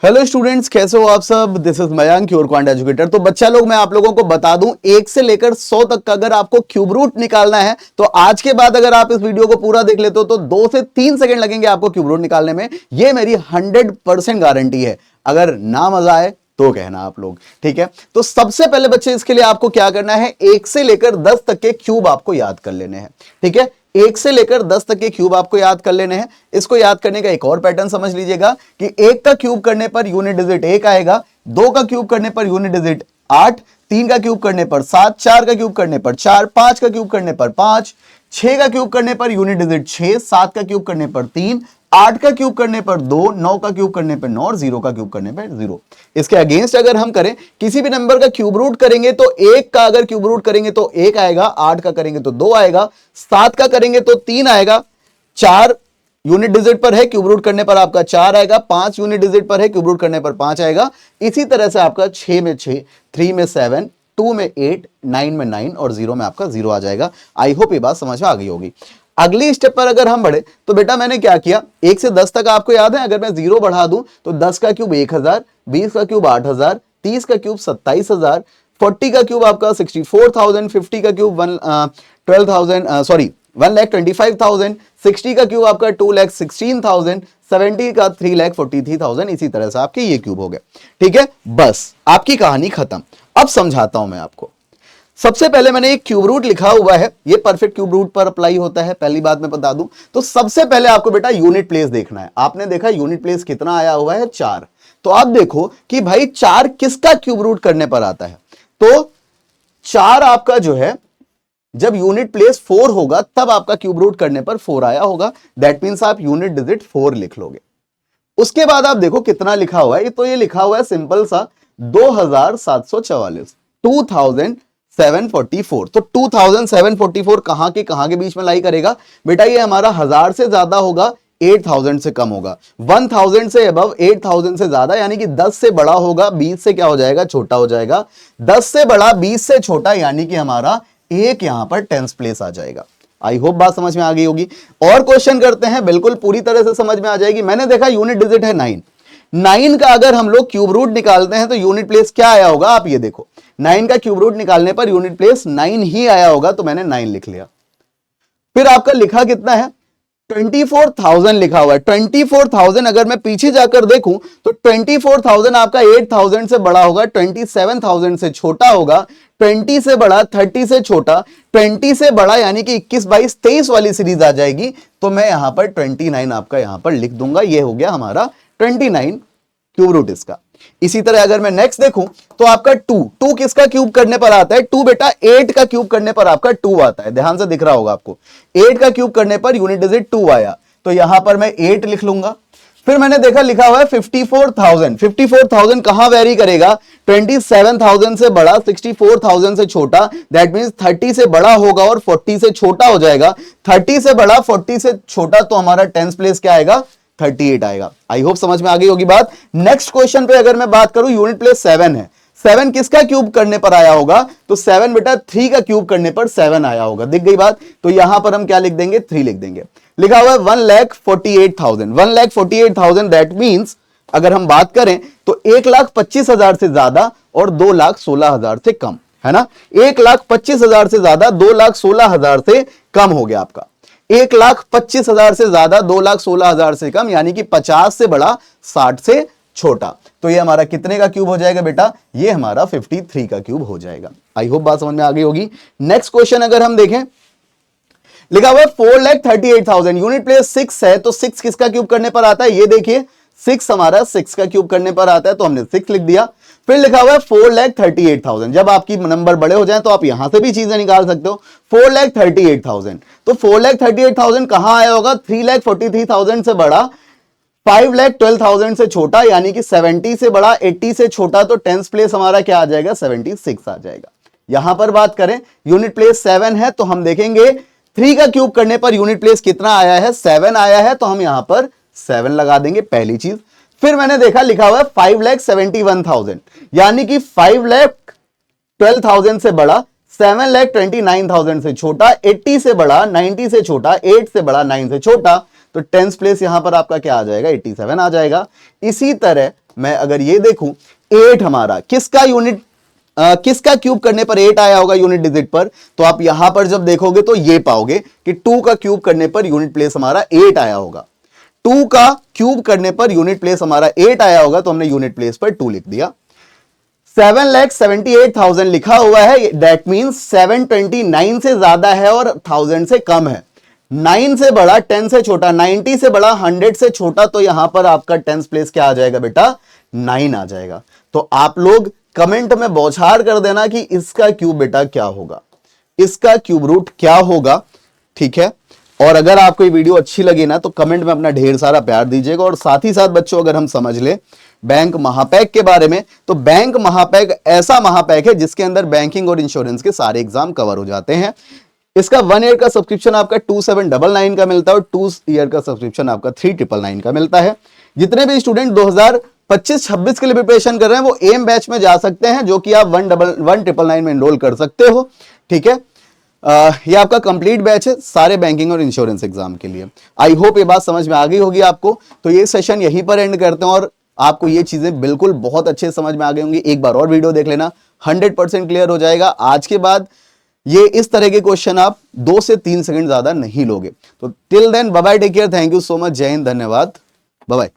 Hello students, कैसे हो आप सब। This is Mayank, your quant educator. तो बच्चा लोग, मैं आप लोगों को बता दूं, 1 से लेकर 100 तक का अगर आपको क्यूब रूट निकालना है तो आज के बाद अगर आप इस वीडियो को पूरा देख लेते हो तो 2 से 3 सेकंड लगेंगे आपको क्यूब रूट निकालने में। ये मेरी 100% गारंटी है। अगर ना मजा आए तो कहना आप लोग, ठीक है। तो सबसे पहले बच्चे, इसके लिए आपको क्या करना है, 1 से लेकर 10 तक के क्यूब आपको याद कर लेने हैं, ठीक है। 1 से लेकर 10 तक के क्यूब आपको याद कर लेने हैं। इसको याद करने का एक और पैटर्न समझ लीजिएगा कि 1 का क्यूब करने पर यूनिट डिजिट 1 आएगा, 2 का क्यूब करने पर यूनिट डिजिट 8, 3 का क्यूब करने पर 7, 4 का क्यूब करने पर 4, 5 का क्यूब करने पर 5, 6 का क्यूब करने पर यूनिट डिजिट 6, 7 का क्यूब करने पर 3, 8 का क्यूब करने पर 2, 9 का क्यूब करने पर 9 और 0 का क्यूब करने पर 0। इसके अगेंस्ट अगर हम करें, किसी भी नंबर का क्यूब रूट करेंगे तो 1 का अगर क्यूब रूट करेंगे तो 1 आएगा, 8 का करेंगे तो 2 आएगा, 7 का करेंगे तो 3 आएगा, 4 यूनिट डिजिट पर है, क्यूब रूट करने पर आपका 4 आएगा, 5 यूनिट डिजिट पर है, क्यूब रूट करने पर 5 आएगा। इसी तरह से आपका 6 में 6, 3 में 7, 2 में 8, 9 में 9 और 0 में आपका 0 आ जाएगा। आई होप ये बात समझ में आ गई होगी। अगली स्टेप पर अगर हम बढ़े तो बेटा मैंने क्या किया, 1 से 10 तक आपको याद है, अगर मैं 0 बढ़ा दूं तो 10 का क्यूब 1000, 20 का क्यूब 8000, 30 का क्यूब 27000, 40 का क्यूब आपका 64000, 50 का क्यूब 1,25,000, 60 का क्यूब आपका 2,16,000, 70 का 3,43,000। इसी तरह से आपके ये क्यूब हो गए, ठीक है। बस आपकी कहानी खत्म। अब समझाता हूं मैं आपको। सबसे पहले मैंने एक क्यूब रूट लिखा हुआ है, ये परफेक्ट क्यूब रूट पर अप्लाई होता है, पहली बात मैं बता दूं। तो सबसे पहले आपको बेटा यूनिट प्लेस देखना है। आपने देखा यूनिट प्लेस कितना आया हुआ है, 4। तो आप देखो कि भाई 4 किसका क्यूब रूट करने पर आता है। तो 4 आपका जो है, जब यूनिट प्लेस 4 होगा तब आपका क्यूब रूट करने पर 4 आया होगा। दैट मींस आप यूनिट डिजिट 4 लिख लोगे। उसके बाद आप देखो कितना लिखा हुआ है, तो ये लिखा हुआ है सिंपल सा 2744, 2744। तो 2744 कहां के बीच में लाई करेगा बेटा, ये हमारा 1000 से ज्यादा होगा, 8000 से कम होगा, 1000 से अबव, 8000 से ज्यादा, यानी कि 10 से बड़ा होगा, 20 से क्या हो जाएगा, छोटा हो जाएगा। 10 से बड़ा, 20 से छोटा, यानी कि हमारा एक यहां पर टेंस प्लेस आ जाएगा। आई होप बात समझ में आ गई होगी। और क्वेश्चन करते हैं, बिल्कुल पूरी तरह से समझ में आ जाएगी। मैंने देखा यूनिट डिजिट है 9, 9 का अगर हम लोग क्यूब रूट निकालते हैं तो यूनिट प्लेस क्या आया होगा, आप ये देखो। 9 का क्यूब रूट निकालने पर यूनिट प्लेस 9 ही आया होगा, तो मैंने 9 लिख लिया। फिर आपका लिखा कितना है, 24,000 लिखा हुआ है। 24,000 अगर मैं पीछे जाकर देखूं तो 24,000 आपका 8,000 से बड़ा होगा, 27,000 से छोटा होगा, 20 से बड़ा, 30 से छोटा, 20 से बड़ा, यानी कि 21, 22, 23 वाली सीरीज आ जाएगी। तो मैं यहां पर 29 आपका यहां पर लिख दूंगा। ये हो गया हमारा 29 क्यूब रूट इसका। इसी तरह अगर मैं नेक्स्ट देखूं तो आपका 2 किसका क्यूब करने पर आता है, 2 बेटा 8 का क्यूब करने पर आपका 2 आता है। ध्यान से दिख रहा होगा आपको, 8 का क्यूब करने पर यूनिट डिजिट 2 आया, तो यहां पर मैं 8 लिख लूंगा। फिर मैंने देखा लिखा हुआ है 54,000। 54,000 कहां वेरी करेगा, 27,000 से बड़ा, 64,000 से छोटा। दैट मींस 30 से बड़ा होगा और 40 से छोटा हो जाएगा। 30 से बड़ा, 40 से छोटा, तो हमारा टेंस प्लेस क्या आएगा, 38 आएगा। आई होप समझ में आ गई होगी बात। नेक्स्ट क्वेश्चन पे अगर मैं बात करूं, यूनिट प्लेस 7 है। 7 किसका क्यूब करने पर आया होगा, तो 7 बेटा 3 का क्यूब करने पर 7 आया होगा। दिख गई बात। तो यहां पर हम क्या लिख देंगे, 3 लिख देंगे। लिखा हुआ है 1,48,000, 1,48,000। दैट मींस अगर हम बात करें तो 1,25,000 से ज्यादा और 2,16,000 से कम, है ना। 1,25,000 से ज्यादा, 2,16,000 से कम हो गया आपका। 1,25,000 से ज्यादा, 2,16,000 से कम, यानी कि 50 से बड़ा, 60 से छोटा। तो ये हमारा कितने का क्यूब हो जाएगा बेटा, ये हमारा 53 का क्यूब हो जाएगा। आई होप बात समझ में आ गई होगी। नेक्स्ट क्वेश्चन अगर हम देखें, लिखा हुआ है 4,38,000। यूनिट प्लेस 6 है, तो 6 किसका क्यूब करने पर आता है, ये देखिए 6 हमारा 6 का क्यूब करने पर आता है, तो हमने 6 लिख दिया। फिर लिखा हुआ है 4,38,000। जब आपकी नंबर बड़े हो जाए तो आप यहां से भी चीजें निकाल सकते हो। 4,38,000, तो 4,38,000 कहां आया होगा, 3,43,000 से बड़ा, 5,12,000 से छोटा, यानी कि 70 से बड़ा, 80 से छोटा, तो टेंस प्लेस हमारा क्या आ जाएगा, 76 आ जाएगा। यहां पर बात करें, यूनिट प्लेस 7 है, तो हम देखेंगे 3 का क्यूब करने पर यूनिट प्लेस कितना आया है, 7 आया है, तो हम यहां पर 7 लगा देंगे, पहली चीज। फिर मैंने देखा लिखा हुआ है 5,71,000, यानी कि 5,12,000 से बड़ा, 7,29,000 से छोटा, 80 से बड़ा, 90 से छोटा, 8 से बड़ा, 9 से छोटा, तो टेंस प्लेस यहां पर आपका क्या आ जाएगा, 87 आ जाएगा। इसी तरह मैं अगर ये देखूं 8 हमारा किसका यूनिट किसका क्यूब करने पर 8 आया होगा यूनिट डिजिट पर, तो आप यहां पर जब देखोगे तो ये पाओगे कि 2 का क्यूब करने पर यूनिट प्लेस हमारा 8 आया होगा। 2 का क्यूब करने पर यूनिट प्लेस हमारा 8 आया होगा, तो हमने यूनिट प्लेस पर 2 लिख दिया। 7,78,000 लिखा हुआ है, दैट मींस 729 से ज्यादा है और 1000 से कम है। 9 से बड़ा, 10 से छोटा, 90 से बड़ा, 100 से छोटा, तो यहां पर आपका 10th प्लेस क्या आ जाएगा बेटा, 9 आ जाएगा। तो आप लोग कमेंट में बौछार कर देना कि इसका क्यूब बेटा क्या होगा, इसका क्यूब रूट क्या होगा, ठीक है। और अगर आपको ये वीडियो अच्छी लगी ना तो कमेंट में अपना ढेर सारा प्यार दीजिएगा। और साथ ही साथ बच्चों अगर हम समझ ले बैंक महापैक के बारे में, तो बैंक महापैक ऐसा महापैक है जिसके अंदर बैंकिंग और इंश्योरेंस के सारे एग्जाम कवर हो जाते हैं। इसका 1 ईयर का सब्सक्रिप्शन आपका 2799 का मिलता है और 2 ईयर का सब्सक्रिप्शन आपका 3999 का मिलता है। जितने भी स्टूडेंट 2025-26 के लिए प्रिपरेशन कर रहे हैं वो एम बैच में जा सकते हैं, जो कि आप 1999 में एनरोल कर सकते हो, ठीक है। ये आपका कंप्लीट बैच है सारे बैंकिंग और इंश्योरेंस एग्जाम के लिए। आई होप ये बात समझ में आ गई होगी आपको। तो ये सेशन यहीं पर एंड करते हैं और आपको ये चीजें बिल्कुल बहुत अच्छे समझ में आ गई होंगी। एक बार और वीडियो देख लेना, 100% क्लियर हो जाएगा। आज के बाद ये इस तरह के क्वेश्चन आप 2 से 3 सेकंड ज्यादा नहीं लोगे। तो till then bye bye, take care, thank you so much, जय हिंद, धन्यवाद, बाय बाय।